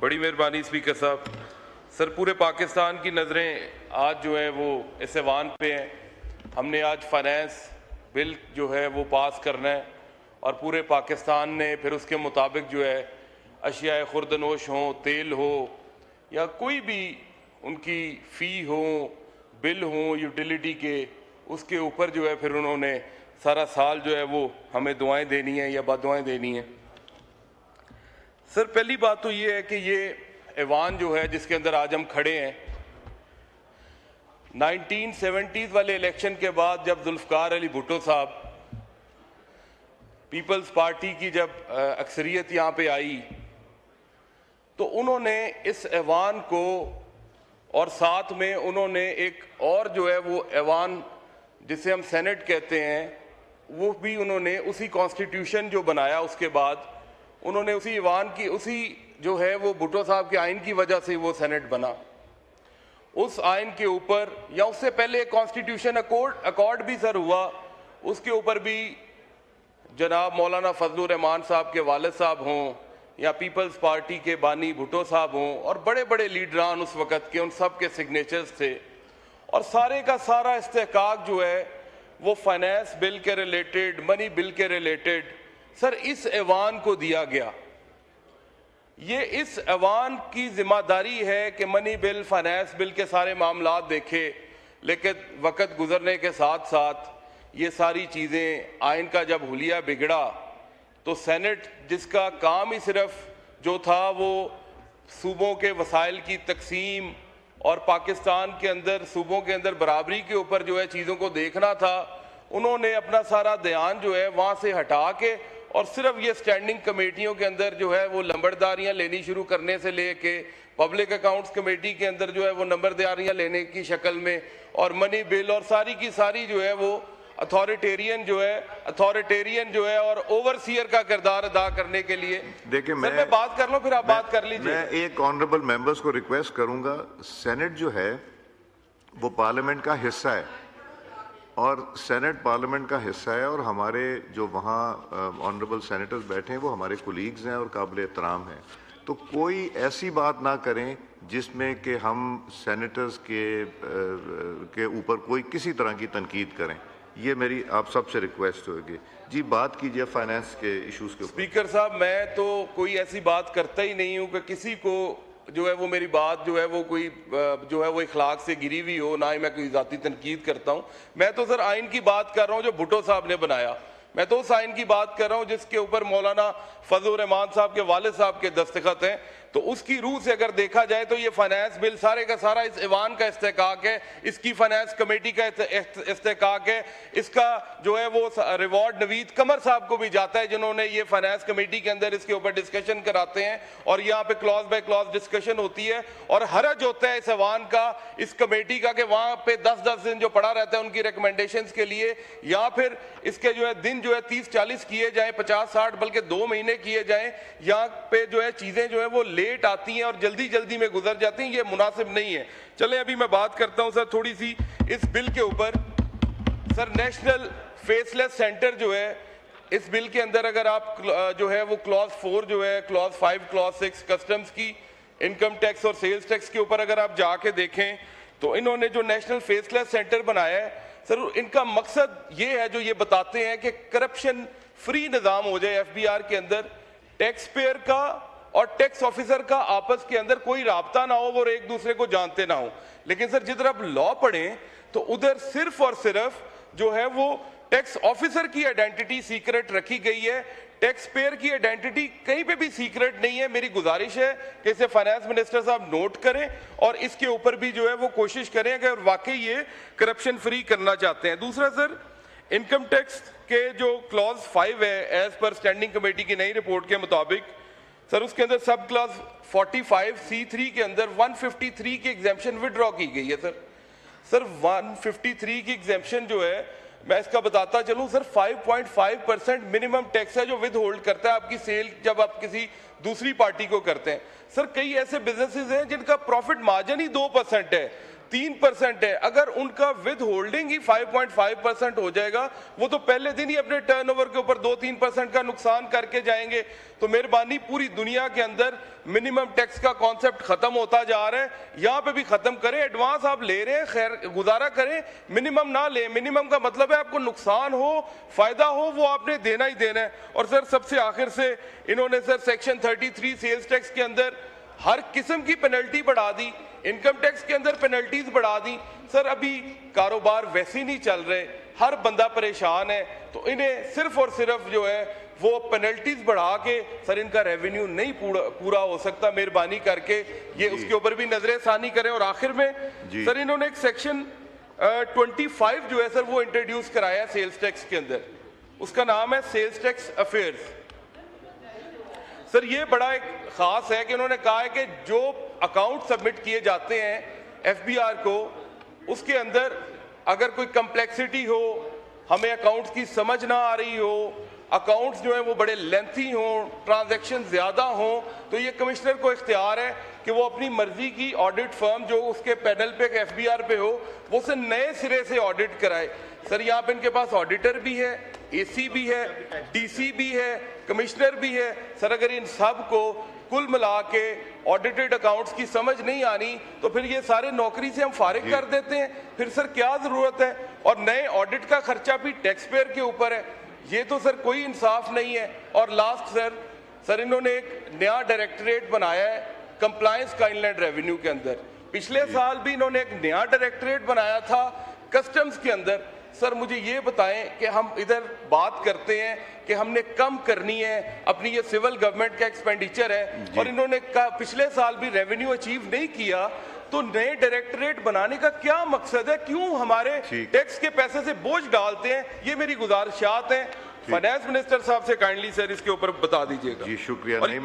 बड़ी मेहरबानी स्पीकर साहब। सर, पूरे पाकिस्तान की नज़रें आज जो है वो इस ऐवान पे हैं। हमने आज फाइनेंस बिल जो है वो पास करना है और पूरे पाकिस्तान ने फिर उसके मुताबिक जो है अशियाए खुर्दनोश हों, तेल हो या कोई भी उनकी फ़ी हो, बिल हों यूटिलिटी के, उसके ऊपर जो है फिर उन्होंने सारा साल जो है वो हमें दुआएं देनी है या बददुआएं देनी है। सर, पहली बात तो ये है कि ये ऐवान जो है जिसके अंदर आज हम खड़े हैं, 1970s वाले इलेक्शन के बाद जब जुल्फ़कार अली भुट्टो साहब पीपल्स पार्टी की जब अक्सरियत यहाँ पे आई तो उन्होंने इस ऐवान को और साथ में उन्होंने एक और जो है वो ऐवान जिसे हम सेनेट कहते हैं वो भी उन्होंने उसी कॉन्स्टिट्यूशन जो बनाया उसके बाद उन्होंने उसी ऐवान की उसी जो है वो भुट्टो साहब के आइन की वजह से वो सेनेट बना। उस आइन के ऊपर या उससे पहले कॉन्स्टिट्यूशन अकॉर्ड भी सर हुआ, उसके ऊपर भी जनाब मौलाना फजलुर रहमान साहब के वालिद साहब हों या पीपल्स पार्टी के बानी भुट्टो साहब हों और बड़े बड़े लीडरान उस वक़्त के, उन सब के सिग्नेचर्स थे और सारे का सारा इस्तेहकाक जो है वो फाइनेंस बिल के रिलेटेड, मनी बिल के रिलेटेड सर इस ऐवान को दिया गया। ये इस ऐवान की जिम्मेदारी है कि मनी बिल, फाइनेंस बिल के सारे मामला देखे, लेकिन वक़्त गुजरने के साथ साथ ये सारी चीज़ें आइन का जब हुलिया बिगड़ा तो सेनेट जिसका काम ही सिर्फ जो था वो सूबों के वसाइल की तकसीम और पाकिस्तान के अंदर सूबों के अंदर बराबरी के ऊपर जो है चीज़ों को देखना था, उन्होंने अपना सारा ध्यान जो है वहाँ से हटा के और सिर्फ ये स्टैंडिंग कमेटियों के अंदर जो है वो नंबरदारियाँ लेनी शुरू करने से लेके पब्लिक अकाउंट्स कमेटी के अंदर जो है वो नंबरदारियाँ लेने की शक्ल में और मनी बिल और सारी की सारी जो है वो अथॉरिटेरियन जो है और ओवरसीयर का किरदार अदा करने के लिए। देखिए, मैं बात कर लूं फिर आप बात कर लीजिए। मैं एक ऑनरेबल मेंबर्स को रिक्वेस्ट करूंगा, सेनेट जो है वो पार्लियामेंट का हिस्सा है और सेनेट पार्लियामेंट का हिस्सा है और हमारे जो वहाँ ऑनरेबल सेनेटर्स बैठे हैं वो हमारे कोलीग्स हैं और काबिल एहतराम हैं, तो कोई ऐसी बात ना करें जिसमें कि हम सेनेटर्स के ऊपर कोई किसी तरह की तनकीद करें। ये मेरी आप सबसे रिक्वेस्ट होगी। जी, बात कीजिए फाइनेंस के इश्यूज के ऊपर। स्पीकर साहब, मैं तो कोई ऐसी बात करता ही नहीं हूँ कि किसी को जो है वो मेरी बात जो है वो कोई जो है वो इखलाक से गिरी हुई हो, ना ही मैं कोई ज़ाती तनकीद करता हूँ। मैं तो सर आइन की बात कर रहा हूँ जो भुट्टो साहब ने बनाया। मैं तो उस आइन की बात कर रहा हूँ जिसके ऊपर मौलाना फजलुर रहमान साहब के वालिद साहब के दस्तखत हैं। तो उसकी रूह से अगर देखा जाए तो ये फाइनेंस बिल सारे का सारा इस ऐवान का इस्तेहकाक है, इसकी फाइनेंस कमेटी का इस्तेहकाक है, इसका जो है वो रिवॉर्ड नवीद कमर साहब को भी जाता है जिन्होंने ये फाइनेंस कमेटी के अंदर इसके ऊपर डिस्कशन कराते हैं और यहाँ पे क्लॉज बाय क्लॉज डिस्कशन होती है और हरज होता है इस ऐवान का, इस कमेटी का कि वहाँ पे 10-10 दिन जो पड़ा रहता है उनकी रिकमेंडेशंस के लिए, या फिर इसके जो है दिन जो है 30-40 किए जाए, 50-60 बल्कि 2 महीने किए जाएं। यहाँ पे जो है चीज़ें जो है वो लेट आती हैं और जल्दी जल्दी में गुजर जाती हैं, ये मुनासिब नहीं है। चले अभी मैं बात करता हूं सर थोड़ी सी इस बिल के ऊपर। सर, नेशनल फेसलेस सेंटर जो है इस बिल के अंदर अगर आप जो है वो क्लॉज 4 जो है, क्लॉज 5, क्लॉज 6 कस्टम्स की, इनकम टैक्स और सेल्स टैक्स के ऊपर अगर आप जाके देखें तो इन्होंने जो नेशनल फेसलेस सेंटर बनाया है सर, इनका मकसद ये है जो ये बताते हैं कि करप्शन फ्री निज़ाम हो जाए एफबीआर के अंदर, टैक्स पेयर का और टैक्स ऑफिसर का आपस के अंदर कोई राब्ता ना हो, वो एक दूसरे को जानते ना हो। लेकिन सर जिधर आप लॉ पढ़ें तो उधर सिर्फ और सिर्फ जो है वो टैक्स ऑफिसर की आइडेंटिटी सीक्रेट रखी गई है, टैक्स पेयर की आइडेंटिटी कहीं पे भी सीक्रेट नहीं है। मेरी गुजारिश है कि इसे फाइनेंस मिनिस्टर साहब नोट करें और इसके ऊपर भी जो है वो कोशिश करें अगर वाकई ये करप्शन फ्री करना चाहते हैं। दूसरा सर, इनकम टैक्स के जो क्लॉज 5 है एज पर स्टैंडिंग कमेटी की नई रिपोर्ट के मुताबिक सर, उसके अंदर सब क्लॉज 45C3 के अंदर 153 की एग्जेम्पशन विड्रॉ की गई है। सर 153 की एग्जेम्पशन जो है मैं इसका बताता चलूं सर, 5.5% मिनिमम टैक्स है जो विद होल्ड करता है आपकी सेल जब आप किसी दूसरी पार्टी को करते हैं। सर कई ऐसे बिजनेसेस हैं जिनका प्रॉफिट मार्जिन ही 2% है, 3% है। अगर उनका विद होल्डिंग ही 5.5% हो जाएगा, वो तो पहले दिन ही अपने टर्नओवर के ऊपर 2-3% का नुकसान करके जाएंगे। तो मेहरबानी पूरी दुनिया के अंदर मिनिमम टैक्स का कॉन्सेप्ट खत्म होता जा रहा है, यहाँ पे भी खत्म करें। एडवांस आप ले रहे हैं, खैर गुजारा करें, मिनिमम ना लें। मिनिमम का मतलब है आपको नुकसान हो फायदा हो वो आपने देना ही देना है। और सर सबसे आखिर से इन्होंने सर सेक्शन 33 सेल्स टैक्स के अंदर हर किस्म की पेनल्टी बढ़ा दी, इनकम टैक्स के अंदर पेनल्टीज बढ़ा दी। सर अभी कारोबार वैसे ही नहीं चल रहे, हर बंदा परेशान है, तो इन्हें सिर्फ और सिर्फ जो है वो पेनल्टीज बढ़ा के सर इनका रेवेन्यू नहीं पूरा हो सकता। मेहरबानी करके ये उसके ऊपर भी नजरेसानी करें। और आखिर में सर इन्होंने एक सेक्शन 25 जो है सर वो इंट्रोड्यूस कराया है सेल्स टैक्स के अंदर, उसका नाम है सेल्स टैक्स अफेयर्स। सर ये बड़ा एक खास है कि उन्होंने कहा है कि जो अकाउंट सबमिट किए जाते हैं एफबीआर को, उसके अंदर अगर कोई कम्प्लेक्सिटी हो, हमें अकाउंट्स की समझ ना आ रही हो, अकाउंट्स जो है वो बड़े लेंथी हों, ट्रांजैक्शन ज़्यादा हों, तो ये कमिश्नर को इख्तियार है कि वो अपनी मर्जी की ऑडिट फर्म जो उसके पैनल पे एफबीआर पे हो वो उसे नए सिरे से ऑडिट कराए। सर यहाँ पे इनके पास ऑडिटर भी है, एसी भी है, डीसी भी है, कमिश्नर भी है। सर अगर इन सब को कुल मिला के ऑडिटेड अकाउंट्स की समझ नहीं आनी तो फिर ये सारे नौकरी से हम फारिग कर देते हैं, फिर सर क्या ज़रूरत है। और नए ऑडिट का खर्चा भी टैक्स पेयर के ऊपर है, ये तो सर कोई इंसाफ नहीं है। और लास्ट सर इन्होंने एक नया डायरेक्टरेट बनाया है कंप्लायंस का इनलैंड रेवेन्यू के अंदर। पिछले साल भी इन्होंने एक नया डायरेक्टरेट बनाया था कस्टम्स के अंदर। सर मुझे ये बताएं कि हम इधर बात करते हैं कि हमने कम करनी है अपनी ये सिविल गवर्नमेंट का एक्सपेंडिचर है, और इन्होंने पिछले साल भी रेवेन्यू अचीव नहीं किया, तो नए डायरेक्टरेट बनाने का क्या मकसद है? क्यों हमारे टैक्स के पैसे से बोझ डालते हैं? ये मेरी गुजारिशात है। फाइनेंस मिनिस्टर साहब से काइंडली सर इसके ऊपर बता दीजिएगा। जी शुक्रिया।